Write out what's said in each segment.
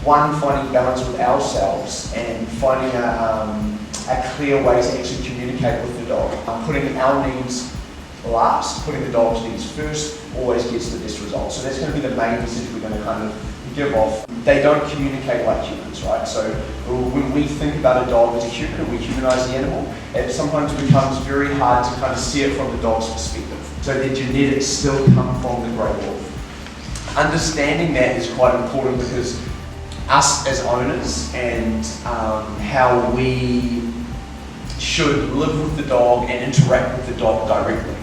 one, finding balance with ourselves and finding a clear way to actually communicate with the dog. Putting our needs last, putting the dog's needs first, always gets the best results. So that's going to be the main message we're going to kind of give off. They don't communicate like humans, right? So when we think about a dog as a human and we humanize the animal, it sometimes becomes very hard to kind of see it from the dog's perspective. So their genetics still come from the grey wolf. Understanding that is quite important because us as owners and how we should live with the dog and interact with the dog directly.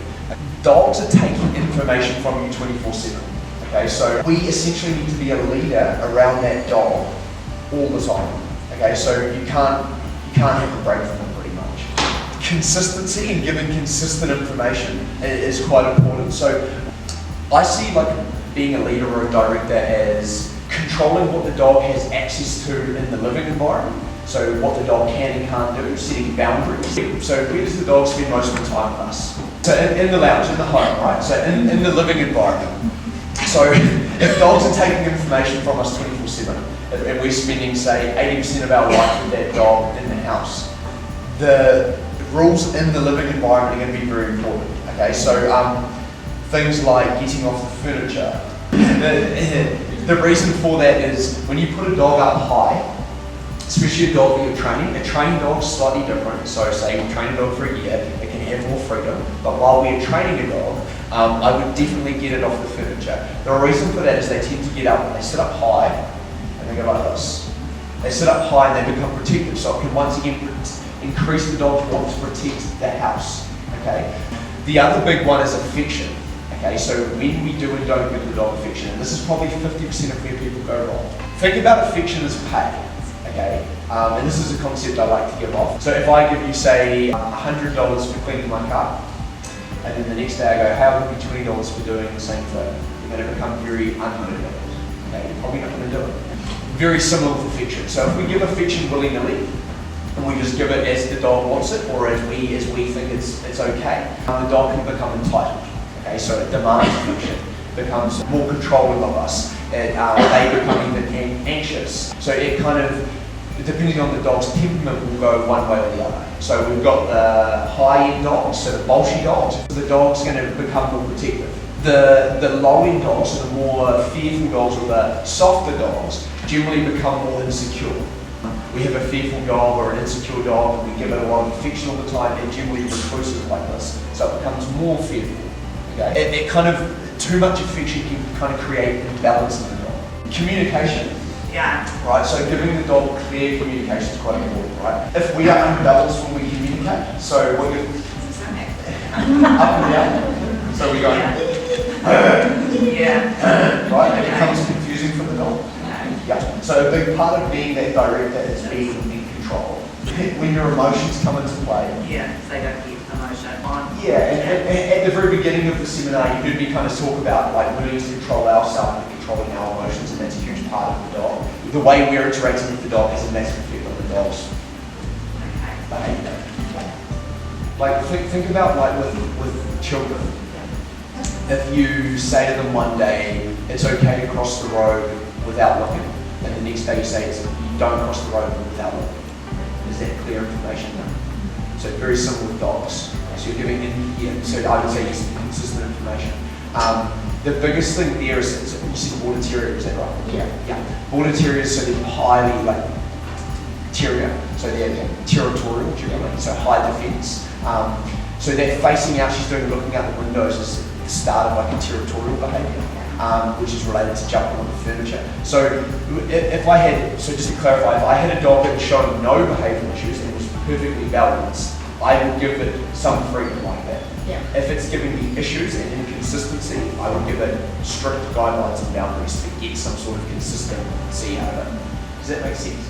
Dogs are taking information from you 24/7. Okay, so we essentially need to be a leader around that dog all the time. Okay, so you can't have a break from them pretty much. Consistency and giving consistent information is quite important. So I see like being a leader or a director as controlling what the dog has access to in the living environment. So what the dog can and can't do, setting boundaries. So where does the dog spend most of the time with us? So in the lounge, in the home, right? So in the living environment. So if dogs are taking information from us 24/7, and we're spending, say, 80% of our life with that dog in the house, the rules in the living environment are going to be very important. Okay, so things like getting off the furniture. The reason for that is when you put a dog up high, especially a dog that you're training, a trained dog is slightly different. So say we train a dog for a year, it can have more freedom, but while we're training a dog, I would definitely get it off the furniture. The reason for that is they tend to get up and they sit up high and they go like this. They sit up high and they become protective, so it can once again increase the dog's want to protect the house. Okay. The other big one is affection. Okay, so when we do and don't give the dog affection, and this is probably 50% of where people go wrong. Think about affection as pay. Okay, and this is a concept I like to give off. So if I give you, say, $100 for cleaning my car, and then the next day I go, how would it be $20 for doing the same thing? You're going to become very unmotivated. Okay, you're probably not going to do it. Very similar with affection. So if we give affection willy-nilly, and we just give it as the dog wants it, or as we think it's okay, the dog can become entitled. Okay, so it demands affection, becomes more controlling of us. They become even anxious. So it kind of, depending on the dog's temperament, will go one way or the other. So we've got the high-end dogs, so the bolshy dogs. The dog's going to become more protective. The low-end dogs, so the more fearful dogs or the softer dogs, generally become more insecure. We have a fearful dog or an insecure dog, and we give it a lot of affection all the time, and generally reclusive like this, so it becomes more fearful. Okay? It kind of, too much affection can kind of create imbalance in the dog. Communication. Yeah. Right, so giving the dog clear communication is quite important, right? If we are unbalanced when we communicate, so we're going up and down, so we go, right, it becomes confusing for the dog. Yeah. So a big part of being that director is being in control. When your emotions come into play. Yeah, so they don't keep emotion on. Yeah, and at the very beginning of the seminar, you heard me kind of talk about like learning to control ourselves and controlling our emotions, and that's a huge part of the dog. The way we're interacting with the dog has a massive effect on the dog's behavior. Like think about like with children. If you say to them one day, it's okay to cross the road without looking, and the next day you say you don't cross the road without looking. Is that clear information now? So very similar with dogs. So you're giving so I would say using consistent information. The biggest thing there is, you said border terrier, is that right? Yeah. Border terriers, so they're highly like terrier, so they're territorial generally, so high defense. So they're facing out, she's looking out the windows is the start of like a territorial behavior, which is related to jumping on the furniture. So if I had, so just to clarify, if I had a dog that was showing no behavioural issues and was perfectly balanced, I would give it some freedom like that. Yeah. If it's giving me issues and inconsistency, I would give it strict guidelines and boundaries to get some sort of consistency out of it. Does that make sense?